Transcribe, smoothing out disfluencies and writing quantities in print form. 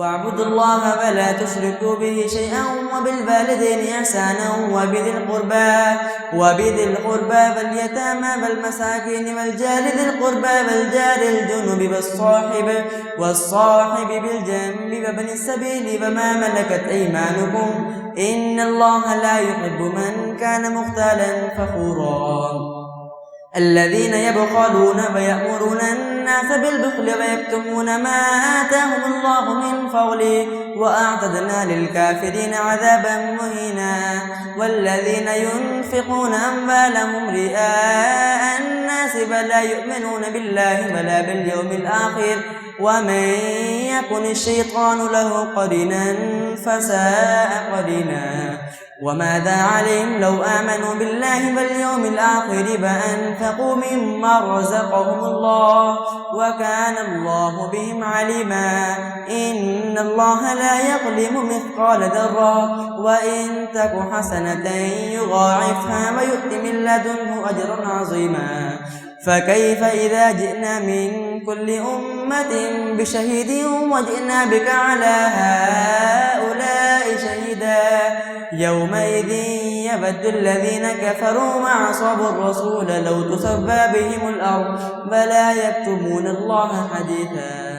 واعبدوا الله فلا تشركوا به شيئا وبالوالدين إحسانا وبذي القربى واليتامى والمساكين والجار ذي القربى والجار الجنب والصاحب بالجنب وابن السبيل وما ملكت أيمانكم إن الله لا يحب من كان مختالا فخورا. الذين يبخلون ويأمرون الناس بالبخل ويكتمون ما آتاهم الله من فضله وأعتدنا للكافرين عذابا مهينا. والذين ينفقون أموالهم رئاء الناس ولا يؤمنون بالله ولا باليوم الآخر ومن يكن الشيطان له قرينا فساء قرينا. وماذا عليهم لو آمنوا بالله واليوم الآخر وأنفقوا مما رزقهم الله وكان الله بهم عليما. إن الله لا يظلم مثقال ذرة وإن تك حسنة يضاعفها ويؤت من لدنه أجرا عظيما. فكيف إذا جئنا من كل أمة بشهيد وجئنا بك على هؤلاء شهيدا يومئذ يود الذين كفروا وعصوا الرسول لو تسوى بهم الأرض ولا يكتمون الله حديثا.